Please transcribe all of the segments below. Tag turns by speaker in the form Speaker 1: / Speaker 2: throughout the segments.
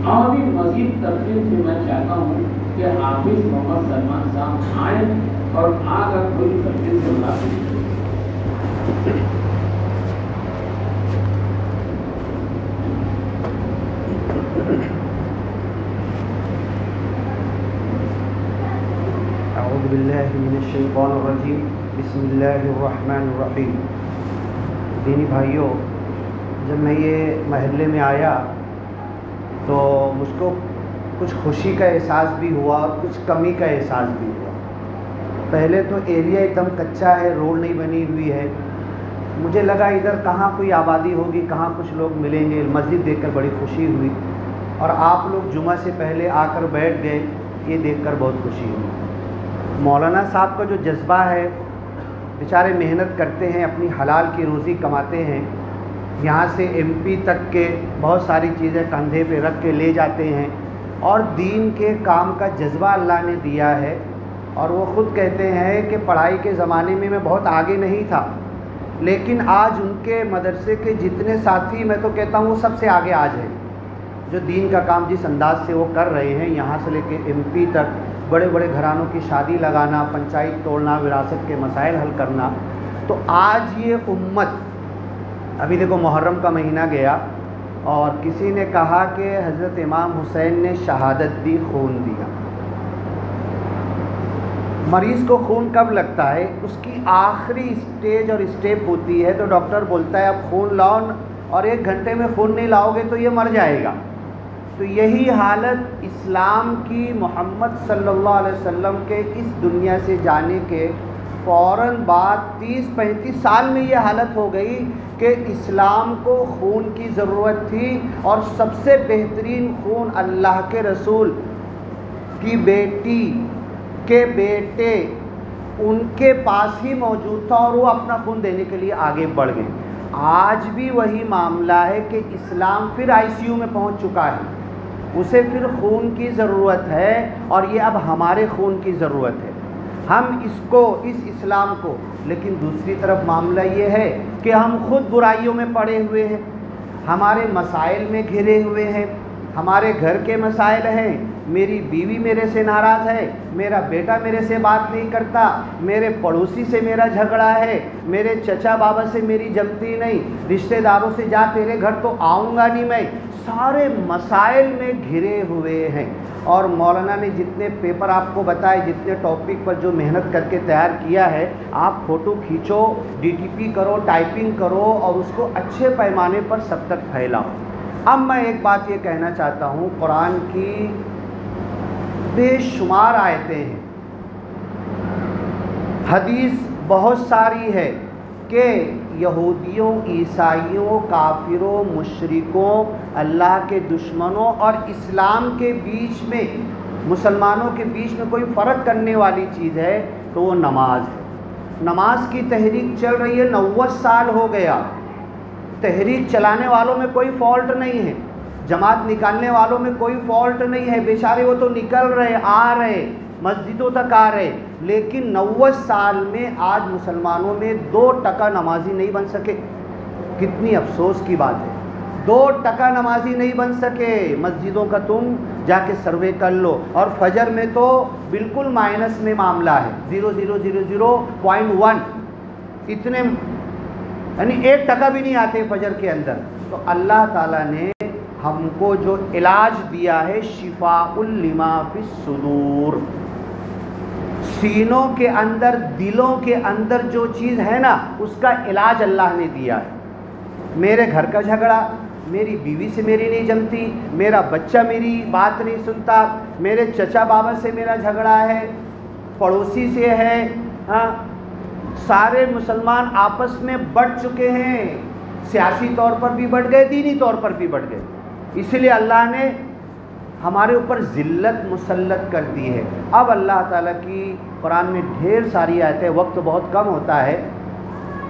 Speaker 1: اور بھی مزید تفصیل سے میں چاہتا ہوں کہ حافظ محمد سلمان صاحب آئیں اور آ کر پوری تفصیل سے بات کریں۔
Speaker 2: اعوذ باللہ من الشیطان الرجیم، بسم اللہ الرحمن الرحیم۔ دینی بھائیوں، جب میں یہ محلے میں آیا تو مجھ کو کچھ خوشی کا احساس بھی ہوا اور کچھ کمی کا احساس بھی ہوا۔ پہلے تو ایریا ایک دم کچا ہے، روڈ نہیں بنی ہوئی ہے، مجھے لگا ادھر کہاں کوئی آبادی ہوگی، کہاں کچھ لوگ ملیں گے۔ مسجد دیکھ کر بڑی خوشی ہوئی، اور آپ لوگ جمعہ سے پہلے آ کر بیٹھ گئے، یہ دیکھ کر بہت خوشی ہوئی۔ مولانا صاحب کا جو جذبہ ہے، بیچارے محنت کرتے ہیں، اپنی حلال کی روزی کماتے ہیں، یہاں سے ایم پی تک کے بہت ساری چیزیں کندھے پہ رکھ کے لے جاتے ہیں، اور دین کے کام کا جذبہ اللہ نے دیا ہے۔ اور وہ خود کہتے ہیں کہ پڑھائی کے زمانے میں بہت آگے نہیں تھا، لیکن آج ان کے مدرسے کے جتنے ساتھی، میں تو کہتا ہوں وہ سب سے آگے آج ہیں، جو دین کا کام جس انداز سے وہ کر رہے ہیں، یہاں سے لے کے ایم پی تک، بڑے بڑے گھرانوں کی شادی لگانا، پنچایت توڑنا، وراثت کے مسائل حل کرنا۔ تو آج یہ امت، ابھی دیکھو محرم کا مہینہ گیا اور کسی نے کہا کہ حضرت امام حسین نے شہادت دی، خون دیا۔ مریض کو خون کب لگتا ہے؟ اس کی آخری اسٹیج اور اسٹیپ ہوتی ہے، تو ڈاکٹر بولتا ہے اب خون لاؤ، اور 1 گھنٹے میں خون نہیں لاؤ گے تو یہ مر جائے گا۔ تو یہی حالت اسلام کی، محمد صلی اللہ علیہ وسلم کے اس دنیا سے جانے کے فوراً بعد 30-35 سال میں یہ حالت ہو گئی کہ اسلام کو خون کی ضرورت تھی، اور سب سے بہترین خون اللہ کے رسول کی بیٹی کے بیٹے ان کے پاس ہی موجود تھا، اور وہ اپنا خون دینے کے لیے آگے بڑھ گئے۔ آج بھی وہی معاملہ ہے کہ اسلام پھر ICU میں پہنچ چکا ہے، اسے پھر خون کی ضرورت ہے، اور یہ اب ہمارے خون کی ضرورت ہے، ہم اس اسلام کو۔ لیکن دوسری طرف معاملہ یہ ہے کہ ہم خود برائیوں میں پڑے ہوئے ہیں، ہمارے مسائل میں گھرے ہوئے ہیں، ہمارے گھر کے مسائل ہیں، میری بیوی میرے سے ناراض ہے، میرا بیٹا میرے سے بات نہیں کرتا، میرے پڑوسی سے میرا جھگڑا ہے، میرے چچا بابا سے میری جمتی نہیں، رشتہ داروں سے جا تیرے گھر تو آؤں گا نہیں میں، سارے مسائل میں گھرے ہوئے ہیں۔ اور مولانا نے جتنے پیپر آپ کو بتائے، جتنے ٹاپک پر جو محنت کر کے تیار کیا ہے، آپ فوٹو کھینچو، DTP کرو، ٹائپنگ کرو، اور اس کو اچھے پیمانے پر سب تک پھیلاؤ۔ اب میں ایک بات یہ کہنا چاہتا ہوں، قرآن کی بے شمار آیتیں ہیں، حدیث بہت ساری ہے کہ یہودیوں، عیسائیوں، کافروں، مشرکوں، اللہ کے دشمنوں اور اسلام کے بیچ میں، مسلمانوں کے بیچ میں کوئی فرق کرنے والی چیز ہے تو وہ نماز ہے۔ نماز کی تحریک چل رہی ہے، 90 سال ہو گیا، تحریک چلانے والوں میں کوئی فالٹ نہیں ہے، جماعت نکالنے والوں میں کوئی فالٹ نہیں ہے، بیچارے وہ تو نکل رہے، آ رہے، مسجدوں تک آ رہے، لیکن 90 سال میں آج مسلمانوں میں 2% نمازی نہیں بن سکے۔ کتنی افسوس کی بات ہے، 2% نمازی نہیں بن سکے۔ مسجدوں کا تم جا کے سروے کر لو، اور فجر میں تو بالکل مائنس میں معاملہ ہے، 0.1، اتنے، یعنی 1% بھی نہیں آتے فجر کے اندر۔ تو اللہ تعالیٰ نے ہم کو جو علاج دیا ہے، شفاء لما فی الصدور، سینوں کے اندر، دلوں کے اندر جو چیز ہے نا، اس کا علاج اللہ نے دیا ہے۔ میرے گھر کا جھگڑا، میری بیوی سے میری نہیں جمتی، میرا بچہ میری بات نہیں سنتا، میرے چچا بابا سے میرا جھگڑا ہے، پڑوسی سے ہے، سارے مسلمان آپس میں بڑھ چکے ہیں، سیاسی طور پر بھی بڑھ گئے، دینی طور پر بھی بڑھ گئے۔ اسی لیے اللہ نے ہمارے اوپر ذلت مسلط کر دی ہے۔ اب اللہ تعالیٰ کی قرآن میں ڈھیر ساری آیتیں، وقت بہت کم ہوتا ہے،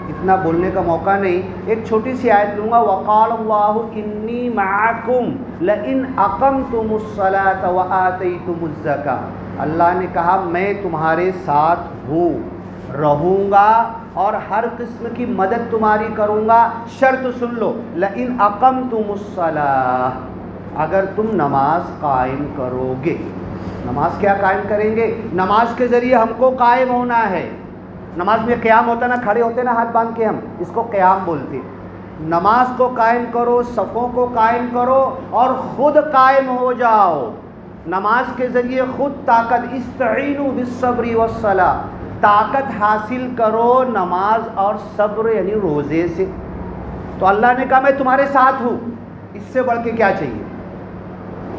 Speaker 2: اتنا بولنے کا موقع نہیں، ایک چھوٹی سی آیت لوں گا، وقال اللہ انی معکم لئن اقمتم الصلاۃ وآتیتم الزکاۃ، اللہ نے کہا میں تمہارے ساتھ ہوں، رہوں گا، اور ہر قسم کی مدد تمہاری کروں گا، شرط سن لو، لئن اقمتم الصلاۃ، اگر تم نماز قائم کرو گے. نماز کیا قائم کریں گے؟ نماز کے ذریعے ہم کو قائم ہونا ہے. نماز میں قیام ہوتا نا، کھڑے ہوتے نا ہاتھ باندھ کے، ہم اس کو قیام بولتے. نماز کو قائم کرو، صفوں کو قائم کرو اور خود قائم ہو جاؤ. نماز کے ذریعے خود طاقت، استعینوا بالصبر والصلاۃ، طاقت حاصل کرو نماز اور صبر یعنی روزے سے. تو اللہ نے کہا میں تمہارے ساتھ ہوں. اس سے بڑھ کے کیا چاہیے؟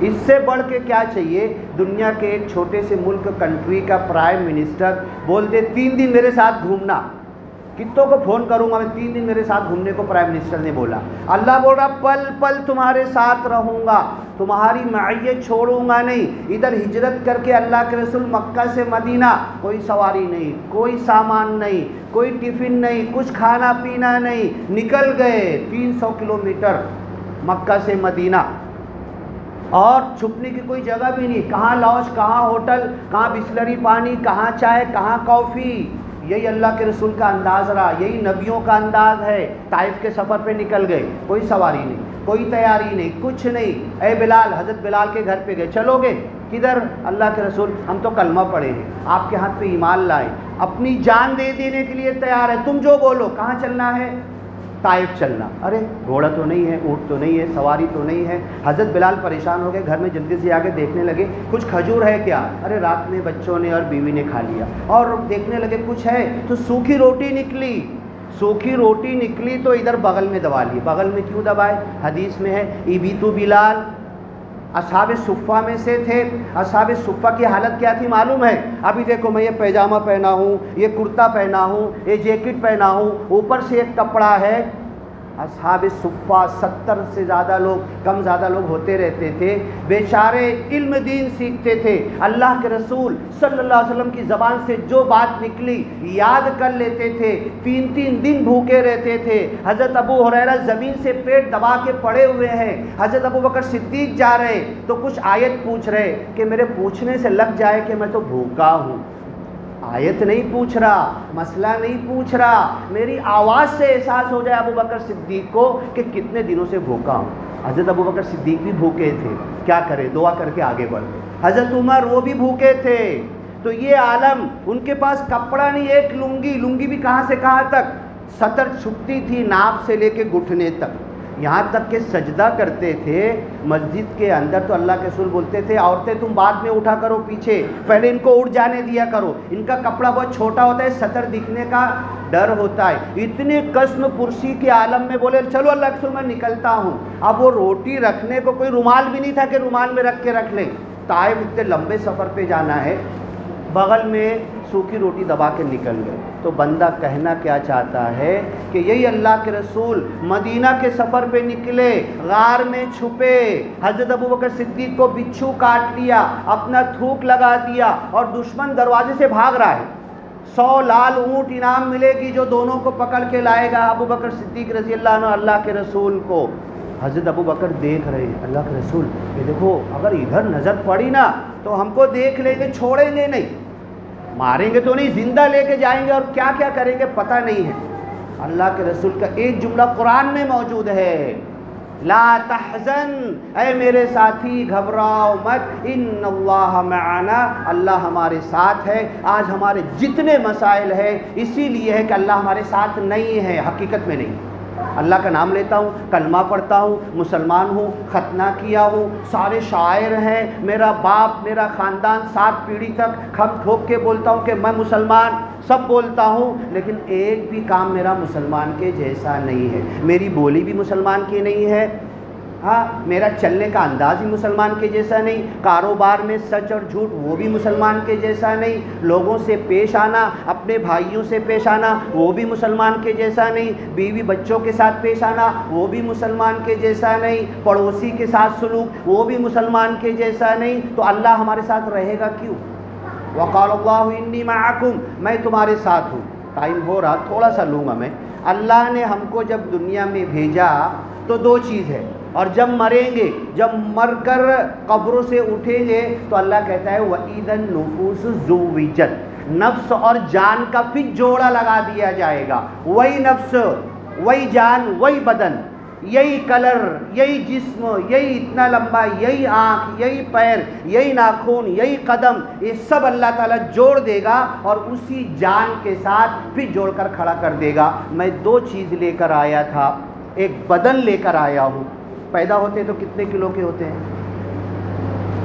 Speaker 2: اس سے بڑھ کے کیا چاہیے؟ دنیا کے ایک چھوٹے سے ملک، کنٹری کا پرائم منسٹر بول دے 3 دن میرے ساتھ گھومنا. کتوں کو فون کروں گا میں، 3 دن میرے ساتھ گھومنے کو پرائم منسٹر نے بولا. اللہ بول رہا پل پل تمہارے ساتھ رہوں گا، تمہاری معیت چھوڑوں گا نہیں. ادھر ہجرت کر کے اللہ کے رسول مکہ سے مدینہ، کوئی سواری نہیں، کوئی سامان نہیں، کوئی ٹفن نہیں، کچھ کھانا پینا نہیں، نکل گئے 300 کلومیٹر مکہ سے مدینہ، اور چھپنے کی کوئی جگہ بھی نہیں. کہاں لاؤنج، کہاں ہوٹل، کہاں بسلری پانی، کہاں چائے، کہاں کافی. یہی اللہ کے رسول کا انداز رہا، یہی نبیوں کا انداز ہے. طائف کے سفر پہ نکل گئے، کوئی سواری نہیں، کوئی تیاری نہیں، کچھ نہیں. اے بلال، حضرت بلال کے گھر پہ گئے. چلو گے کدھر؟ اللہ کے رسول ہم تو کلمہ پڑھے ہیں، آپ کے ہاتھ پہ ایمان لائے، اپنی جان دے دینے کے لیے تیار ہے، تم جو بولو. کہاں چلنا ہے؟ طائف چلنا. ارے گھوڑا تو نہیں ہے، اونٹ تو نہیں ہے، سواری تو نہیں ہے. حضرت بلال پریشان ہو گئے، گھر میں جلدی سے آگے دیکھنے لگے کچھ کھجور ہے کیا؟ ارے رات میں بچوں نے اور بیوی نے کھا لیا. اور دیکھنے لگے کچھ ہے تو سوکھی روٹی نکلی. سوکھی روٹی نکلی تو ادھر بغل میں دبا لی. بغل میں کیوں دبائے؟ حدیث میں ہے ابیتو بلال اصحاب صفہ میں سے تھے. اصحاب صفہ کی حالت کیا تھی معلوم ہے؟ ابھی دیکھو میں یہ پیجامہ پہنا ہوں، یہ کرتا پہنا ہوں، یہ جیکٹ پہنا ہوں، اوپر سے ایک کپڑا ہے. اصحاب صفہ 70 سے زیادہ لوگ، کم زیادہ لوگ ہوتے رہتے تھے. بیچارے علم دین سیکھتے تھے، اللہ کے رسول صلی اللہ علیہ وسلم کی زبان سے جو بات نکلی یاد کر لیتے تھے. 3 دن بھوکے رہتے تھے. حضرت ابو ہریرہ زمین سے پیٹ دبا کے پڑے ہوئے ہیں. حضرت ابو بکر صدیق جا رہے تو کچھ آیت پوچھ رہے کہ میرے پوچھنے سے لگ جائے کہ میں تو بھوکا ہوں. آیت نہیں پوچھ رہا، مسئلہ نہیں پوچھ رہا، میری آواز سے احساس ہو جائے ابو بکر صدیق کو کہ کتنے دنوں سے بھوکا ہوں. حضرت ابو بکر صدیق بھی بھوکے تھے، کیا کرے؟ دعا کر کے آگے بڑھ گئے. حضرت عمر وہ بھی بھوکے تھے. تو یہ عالم، ان کے پاس کپڑا نہیں، ایک لنگی بھی کہاں سے کہاں تک، سطر چھپتی تھی ناف سے لے کے گھٹنے تک. یہاں تک کہ سجدہ کرتے تھے مسجد کے اندر تو اللہ کے رسول بولتے تھے عورتیں تم بعد میں اٹھا کرو پیچھے، پہلے ان کو اٹھ جانے دیا کرو، ان کا کپڑا بہت چھوٹا ہوتا ہے، سطر دکھنے کا ڈر ہوتا ہے. اتنی قسم پرسی کے عالم میں بولے چلو اللہ کے رسول میں نکلتا ہوں. اب وہ روٹی رکھنے کو کوئی رومال بھی نہیں تھا کہ رومال میں رکھ کے رکھ لیں. طائف اتنے لمبے سفر پہ جانا ہے، بغل میں سوکھی روٹی دبا کے نکل گئے. تو بندہ کہنا کیا چاہتا ہے کہ یہی اللہ کے رسول مدینہ کے سفر پہ نکلے، غار میں چھپے. حضرت ابو بکر صدیق کو بچھو کاٹ لیا، اپنا تھوک لگا دیا اور دشمن دروازے سے بھاگ رہا ہے. 100 لال اونٹ انعام ملے گی جو دونوں کو پکڑ کے لائے گا ابو بکر صدیق رضی اللہ عنہ اللہ کے رسول کو. حضرت ابو بکر دیکھ رہے ہیں اللہ کے رسول، یہ دیکھو اگر ادھر نظر پڑی نا تو ہم کو دیکھ لیں گے، چھوڑیں گے نہیں، ماریں گے تو نہیں، زندہ لے کے جائیں گے اور کیا کیا کریں گے پتہ نہیں ہے. اللہ کے رسول کا ایک جملہ قرآن میں موجود ہے، لا تحزن، اے میرے ساتھی گھبراؤ مت، ان اللہ معنا، اللہ ہمارے ساتھ ہے. آج ہمارے جتنے مسائل ہیں اسی لیے ہے کہ اللہ ہمارے ساتھ نہیں ہے، حقیقت میں نہیں. اللہ کا نام لیتا ہوں، کلمہ پڑھتا ہوں، مسلمان ہوں، ختنہ کیا ہوں، سارے شاعر ہیں، میرا باپ میرا خاندان 7 پیڑھی تک کھم ٹھوک کے بولتا ہوں کہ میں مسلمان، سب بولتا ہوں، لیکن ایک بھی کام میرا مسلمان کے جیسا نہیں ہے. میری بولی بھی مسلمان کی نہیں ہے، ہاں میرا چلنے کا انداز بھی مسلمان کے جیسا نہیں، کاروبار میں سچ اور جھوٹ وہ بھی مسلمان کے جیسا نہیں، لوگوں سے پیش آنا، اپنے بھائیوں سے پیش آنا وہ بھی مسلمان کے جیسا نہیں، بیوی بچوں کے ساتھ پیش آنا وہ بھی مسلمان کے جیسا نہیں، پڑوسی کے ساتھ سلوک وہ بھی مسلمان کے جیسا نہیں. تو اللہ ہمارے ساتھ رہے گا کیوں؟ وقال اللہ انی معکم، میں تمہارے ساتھ ہوں. ٹائم ہو رہا تھوڑا سا لوں گا میں. اللہ نے ہم کو جب دنیا میں بھیجا تو 2 چیز ہے، اور جب مریں گے، جب مر کر قبروں سے اٹھیں گے تو اللہ کہتا ہے وَإِذَا النُّفُوسُ زُوِّجَتْ، نفس اور جان کا پھر جوڑا لگا دیا جائے گا. وہی نفس، وہی جان، وہی بدن. یہی کلر، یہی جسم، یہی اتنا لمبا، یہی آنکھ، یہی پیر، یہی ناخن، یہی قدم، یہ سب اللہ تعالیٰ جوڑ دے گا اور اسی جان کے ساتھ پھر جوڑ کر کھڑا کر دے گا۔ میں دو چیز لے کر آیا تھا، ایک بدن لے کر آیا ہوں۔ پیدا ہوتے تو کتنے کلو کے ہوتے ہیں؟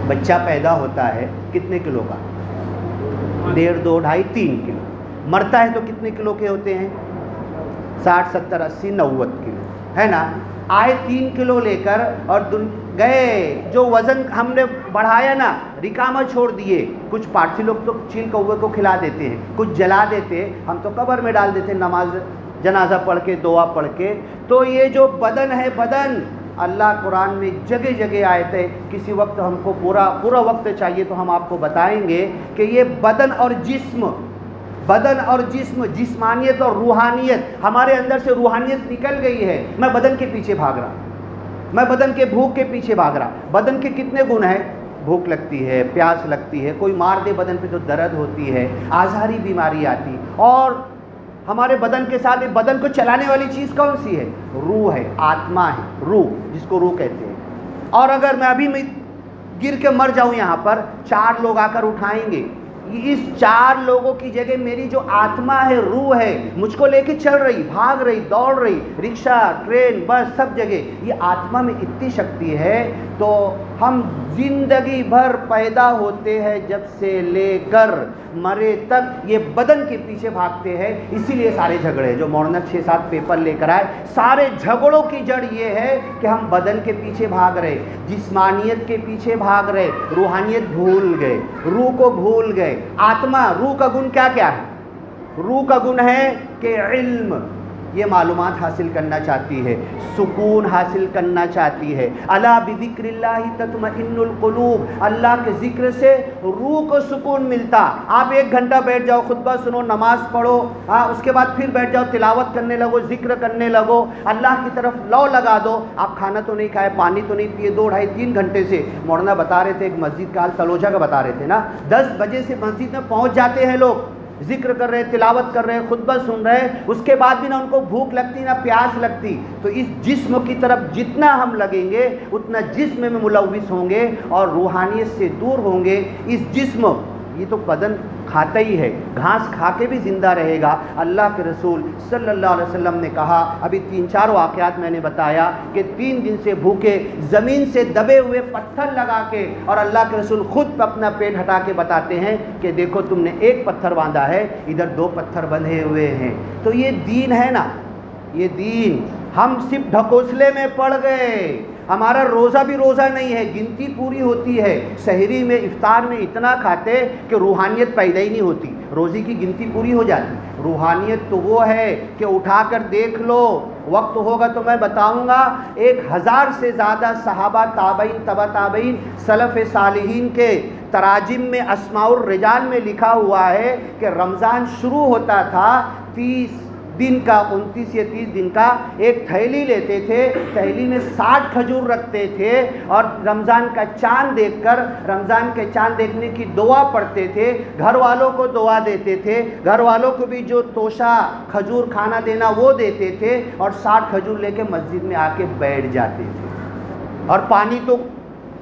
Speaker 2: بچہ پیدا ہوتا ہے کتنے کلو کا؟ 1.5 2 2.5 3 کلو۔ مرتا ہے تو کتنے کلو کے ہوتے ہیں؟ 60 70 80 90 کلو، ہے نا؟ آئے 3 کلو لے کر اور گئے، جو وزن ہم نے بڑھایا نا، رکامہ چھوڑ دیے۔ کچھ پارسی لوگ تو چیل کوے کو کھلا دیتے ہیں، کچھ جلا دیتے، ہم تو قبر میں ڈال دیتے نماز جنازہ پڑھ کے، دعا پڑھ کے۔ تو یہ جو بدن ہے، بدن اللہ قرآن میں جگہ جگہ آیت ہے۔ کسی وقت ہم کو پورا وقت چاہیے تو ہم آپ کو بتائیں گے کہ یہ بدن اور جسم، بدن اور جسم، جسمانیت اور روحانیت، ہمارے اندر سے روحانیت نکل گئی ہے۔ میں بدن کے پیچھے بھاگ رہا، میں بدن کے بھوک کے پیچھے بھاگ رہا۔ بدن کے کتنے گن ہیں؟ بھوک لگتی ہے، پیاس لگتی ہے، کوئی مار دے بدن پہ تو درد ہوتی ہے، آزاری بیماری آتی۔ اور ہمارے بدن کے ساتھ بدن کو چلانے والی چیز کون سی ہے؟ روح ہے، آتما ہے، روح، جس کو روح کہتے ہیں۔ اور اگر میں ابھی گر کے مر جاؤں یہاں پر، 4 لوگ آ کر اٹھائیں گے، اس 4 لوگوں کی جگہ میری جو آتما ہے، روح ہے، مجھ کو لے کے چل رہی، بھاگ رہی، دوڑ رہی، رکشہ، ٹرین، بس، سب جگہ یہ آتما میں اتنی شکتی ہے۔ تو ہم زندگی بھر پیدا ہوتے ہیں جب سے لے کر مرے تک یہ بدن کے پیچھے بھاگتے ہیں۔ اسی لیے سارے جھگڑے جو مولانا 6-7 پیپر لے کر آئے، سارے جھگڑوں کی جڑ یہ ہے کہ ہم بدن کے پیچھے بھاگ رہے، جسمانیت کے پیچھے بھاگ رہے، روحانیت بھول گئے، روح کو بھول گئے۔ آتما، روح کا گن کیا کیا ہے؟ روح کا گن ہے کہ علم، یہ معلومات حاصل کرنا چاہتی ہے، سکون حاصل کرنا چاہتی ہے۔ الا بذکر اللہ تطمئن القلوب، اللہ کے ذکر سے روح کو سکون ملتا۔ آپ 1 گھنٹہ بیٹھ جاؤ، خطبہ سنو، نماز پڑھو، اس کے بعد پھر بیٹھ جاؤ، تلاوت کرنے لگو، ذکر کرنے لگو، اللہ کی طرف لو لگا دو۔ آپ کھانا تو نہیں کھائے، پانی تو نہیں پیے، 2 2.5 3 گھنٹے سے۔ مولانا بتا رہے تھے ایک مسجد کا حال، تلوجہ کا بتا رہے تھے نا، 10 بجے سے مسجد میں پہنچ جاتے ہیں لوگ، ذکر کر رہے، تلاوت کر رہے، خطبہ سن رہے، اس کے بعد بھی نہ ان کو بھوک لگتی نہ پیاس لگتی۔ تو اس جسم کی طرف جتنا ہم لگیں گے اتنا جسم میں ملوث ہوں گے اور روحانیت سے دور ہوں گے۔ اس جسم، یہ تو بدن کھاتا ہی ہے، گھاس کھا کے بھی زندہ رہے گا۔ اللہ کے رسول صلی اللہ علیہ وسلم نے کہا، ابھی 3-4 واقعات میں نے بتایا کہ 3 دن سے بھوکے، زمین سے دبے ہوئے پتھر لگا کے، اور اللہ کے رسول خود اپنا پیٹ ہٹا کے بتاتے ہیں کہ دیکھو تم نے 1 پتھر باندھا ہے، ادھر 2 پتھر بندھے ہوئے ہیں۔ تو یہ دین ہے نا، یہ دین۔ ہم صرف ڈھکوسلے میں پڑ گئے، ہمارا روزہ بھی روزہ نہیں ہے، گنتی پوری ہوتی ہے، سحری میں افطار میں اتنا کھاتے کہ روحانیت پیدا ہی نہیں ہوتی، روزے کی گنتی پوری ہو جاتی۔ روحانیت تو وہ ہے کہ اٹھا کر دیکھ لو، وقت ہوگا تو میں بتاؤں گا، 1000 سے زیادہ صحابہ، تابعین، تبع تابعین، سلف صالحین کے تراجم میں، اسماء الرجال میں لکھا ہوا ہے کہ رمضان شروع ہوتا تھا 30 دن کا، 29 یا 30 دن کا، ایک تھیلی لیتے تھے، تھیلی میں 60 کھجور رکھتے تھے اور رمضان کا چاند دیکھ کر، رمضان کے چاند دیکھنے کی دعا پڑھتے تھے، گھر والوں کو دعا دیتے تھے، گھر والوں کو بھی جو توشہ کھجور کھانا دینا وہ دیتے تھے، اور 60 کھجور لے کے مسجد میں آ کے بیٹھ جاتے تھے۔ اور پانی تو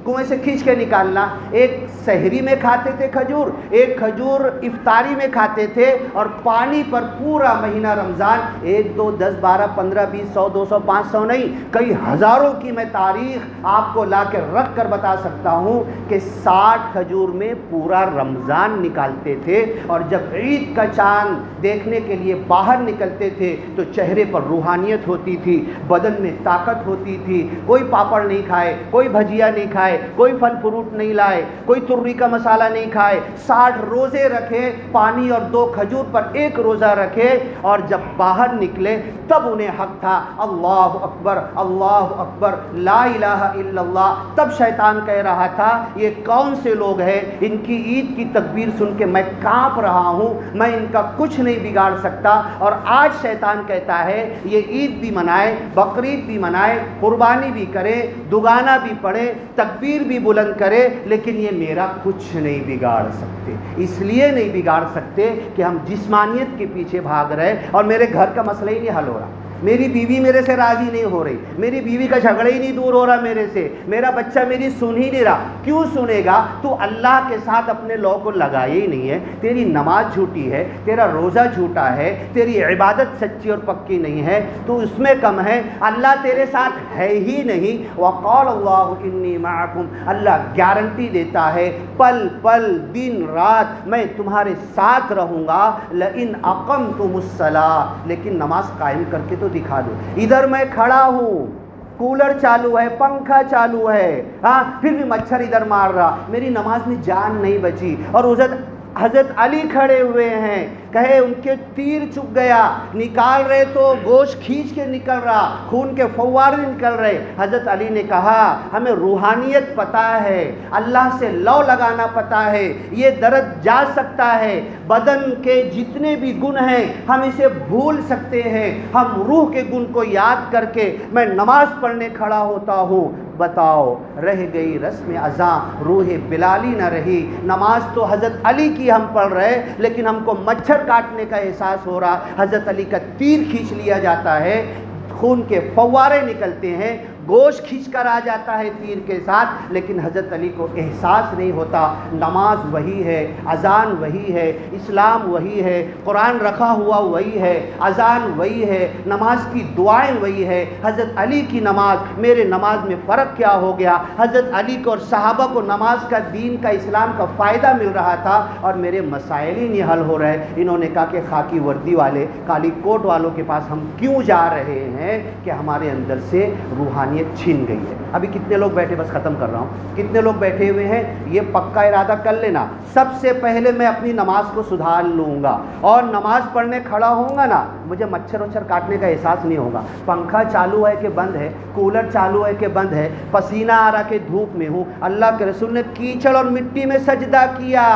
Speaker 2: کنویں سے کھینچ کے نکالنا، ایک سحری میں کھاتے تھے کھجور، ایک کھجور افطاری میں کھاتے تھے، اور پانی پر پورا مہینہ رمضان، 1 2 10 12 15 20 100 200 500 نہیں، کئی ہزاروں کی میں تاریخ آپ کو لا کے رکھ کر بتا سکتا ہوں کہ 60 کھجور میں پورا رمضان نکالتے تھے۔ اور جب عید کا چاند دیکھنے کے لیے باہر نکلتے تھے تو چہرے پر روحانیت ہوتی تھی، بدن میں طاقت ہوتی تھی، کوئی پاپڑ نہیں کھائے، کوئی بھجیا نہیں کھائے، کوئی پھل فروٹ نہیں لائے، کوئی ترئی کا مسالہ نہیں کھائے، 60 روزے رکھے، پانی اور 2 کھجور پر 1 روزہ رکھے، اور جب باہر نکلے تب انہیں حق تھا اللہ اکبر، اللہ اکبر، لا الہ الا اللہ۔ تب شیطان کہہ رہا تھا یہ کون سے لوگ ہیں، ان کی عید کی تکبیر سن کے میں کانپ رہا ہوں، میں ان کا کچھ نہیں بگاڑ سکتا۔ اور آج شیطان کہتا ہے یہ عید بھی منائے، بقرعید بھی منائے، قربانی بھی کرے، دگانا بھی پڑھے، تکبیر بھی بلند کرے، لیکن یہ میرا کچھ نہیں بگاڑ سکتے۔ اس لیے نہیں بگاڑ سکتے کہ ہم جسمانیت کے پیچھے بھاگ رہے، اور میرے گھر کا مسئلہ ہی نہیں حل ہو رہا، میری بیوی میرے سے راضی نہیں ہو رہی, میری بیوی کا جھگڑا ہی نہیں دور ہو رہا میرے سے, میرا بچہ میری سن ہی نہیں رہا. کیوں سنے گا؟ تو اللہ کے ساتھ اپنے لو کو لگائے ہی نہیں ہے, تیری نماز جھوٹی ہے, تیرا روزہ جھوٹا ہے, تیری عبادت سچی اور پکی نہیں ہے, تو اس میں کم ہے, اللہ تیرے ساتھ ہے ہی نہیں. وقال اللہ انی معکم, اللہ گارنٹی دیتا ہے پل پل دن رات میں تمہارے ساتھ رہوں گا. لئن اقمتم الصلاۃ, لیکن نماز قائم کر کے تو دکھا دو. ادھر میں کھڑا ہوں, کولر چالو ہے, پنکھا چالو ہے, ہاں پھر بھی مچھر ادھر مار رہا, میری نماز میں جان نہیں بچی. اور حضرت علی کھڑے ہوئے ہیں, کہے ان کے تیر چپ گیا, نکال رہے تو گوشت کھینچ کے نکل رہا, خون کے فوارے نکل رہے. حضرت علی نے کہا ہمیں روحانیت پتہ ہے, اللہ سے لو لگانا پتہ ہے, یہ درد جا سکتا ہے, بدن کے جتنے بھی گن ہیں ہم اسے بھول سکتے ہیں, ہم روح کے گن کو یاد کر کے میں نماز پڑھنے کھڑا ہوتا ہوں. بتاؤ رہ گئی رسم اذاں, روح بلالی نہ رہی. نماز تو حضرت علی کی ہم پڑھ رہے, لیکن ہم کو مچھر کاٹنے کا احساس ہو رہا. حضرت علی کا تیر کھینچ لیا جاتا ہے, خون کے فوارے نکلتے ہیں, گوشت کھینچ کر آ جاتا ہے تیر کے ساتھ, لیکن حضرت علی کو احساس نہیں ہوتا. نماز وہی ہے, اذان وہی ہے, اسلام وہی ہے, قرآن رکھا ہوا وہی ہے, اذان وہی ہے, نماز کی دعائیں وہی ہے. حضرت علی کی نماز میرے نماز میں فرق کیا ہو گیا؟ حضرت علی کو اور صحابہ کو نماز کا, دین کا, اسلام کا فائدہ مل رہا تھا, اور میرے مسائل ہی نہیں حل ہو رہے. انہوں نے کہا کہ خاکی وردی والے, کالی کوٹ والوں کے پاس ہم کیوں جا رہے ہیں کہ ہمارے اندر سے روحانی چھن گئی ہے. ابھی کتنے لوگ بیٹھے, بس ختم کر رہا ہوں, کتنے لوگ بیٹھے ہوئے ہیں؟ یہ پکا ارادہ کر لینا, سب سے پہلے میں اپنی نماز کو سدھار لوں گا, اور نماز پڑھنے کھڑا ہوں گا نا, مجھے مچھر وچھر کاٹنے کا احساس نہیں ہوگا. پنکھا چالو ہے کہ بند ہے, کولر چالو ہے کہ بند ہے, پسینہ آ رہا کہ دھوپ میں ہوں. اللہ کے رسول نے کیچڑ اور مٹی میں سجدہ کیا.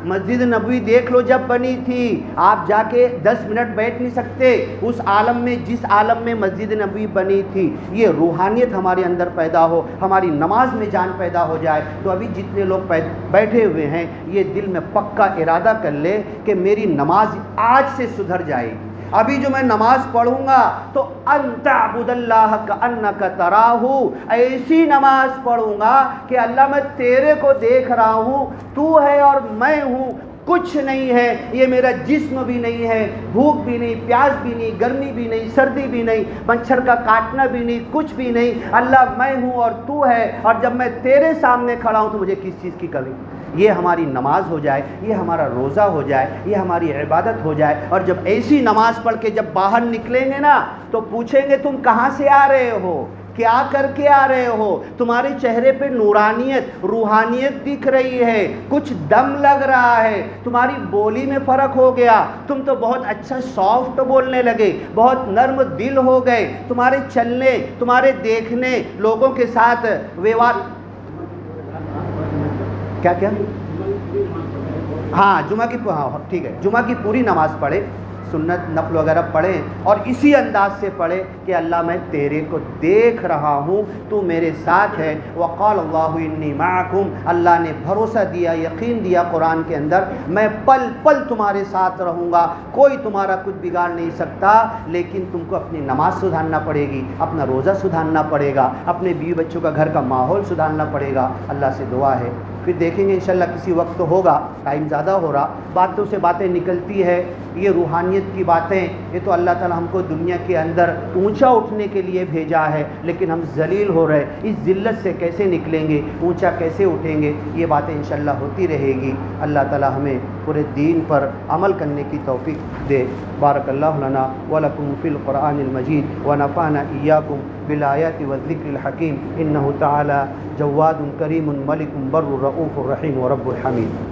Speaker 2: مسجد نبوی دیکھ لو جب بنی تھی, آپ جا کے 10 منٹ بیٹھ نہیں سکتے اس عالم میں جس عالم میں مسجد نبوی بنی تھی. یہ روحانیت ہمارے اندر پیدا ہو, ہماری نماز میں جان پیدا ہو جائے. تو ابھی جتنے لوگ بیٹھے ہوئے ہیں, یہ دل میں پکا ارادہ کر لے کہ میری نماز آج سے سدھر جائے گی. ابھی جو میں نماز پڑھوں گا تو ان تعبد اللہ کأنک تراہ, ایسی نماز پڑھوں گا کہ اللہ میں تیرے کو دیکھ رہا ہوں, تو ہے اور میں ہوں, کچھ نہیں ہے, یہ میرا جسم بھی نہیں ہے, بھوک بھی نہیں, پیاس بھی نہیں, گرمی بھی نہیں, سردی بھی نہیں, مچھر کا کاٹنا بھی نہیں, کچھ بھی نہیں, اللہ میں ہوں اور تو ہے, اور جب میں تیرے سامنے کھڑا ہوں تو مجھے کس چیز کی کمی. یہ ہماری نماز ہو جائے, یہ ہمارا روزہ ہو جائے, یہ ہماری عبادت ہو جائے. اور جب ایسی نماز پڑھ کے جب باہر نکلیں گے نا, تو پوچھیں گے تم کہاں سے آ رہے ہو, کیا کر کے آ رہے ہو؟ تمہارے چہرے پہ نورانیت, روحانیت دکھ رہی ہے, کچھ دم لگ رہا ہے, تمہاری بولی میں فرق ہو گیا, تم تو بہت اچھا سافٹ بولنے لگے, بہت نرم دل ہو گئے, تمہارے چلنے, تمہارے دیکھنے, لوگوں کے ساتھ ویوہار. کیا کیا؟ ہاں جمعہ کی, ہاں ٹھیک ہے, جمعہ کی پوری نماز پڑھے, سنت نفل وغیرہ پڑھیں, اور اسی انداز سے پڑھے کہ اللہ میں تیرے کو دیکھ رہا ہوں, تو میرے ساتھ ہے. وقال اللہ انی معکم, اللہ نے بھروسہ دیا, یقین دیا قرآن کے اندر, میں پل پل تمہارے ساتھ رہوں گا, کوئی تمہارا کچھ بگاڑ نہیں سکتا. لیکن تم کو اپنی نماز سدھارنا پڑے گی, اپنا روزہ سدھارنا پڑے گا, اپنے بیوی بچوں کا گھر کا ماحول سدھارنا پڑے گا. اللہ سے دعا ہے, پھر دیکھیں گے انشاءاللہ کسی وقت تو ہوگا, ٹائم زیادہ ہو رہا, باتوں سے باتیں نکلتی ہے. یہ روحانیت کی باتیں, یہ تو اللہ تعالی ہم کو دنیا کے اندر اونچا اٹھنے کے لیے بھیجا ہے, لیکن ہم ذلیل ہو رہے, اس ذلت سے کیسے نکلیں گے, اونچا کیسے اٹھیں گے؟ یہ باتیں انشاءاللہ ہوتی رہے گی. اللہ تعالی ہمیں پورے دین پر عمل کرنے کی توفیق دے. بارک اللہ لنا ولکم فی القرآن المجید ونفعنا ایاکم بالآیات والذکر الحکیم. انہ تعالی جواد کریم ملک بر رؤوف رحیم ورب الحمید.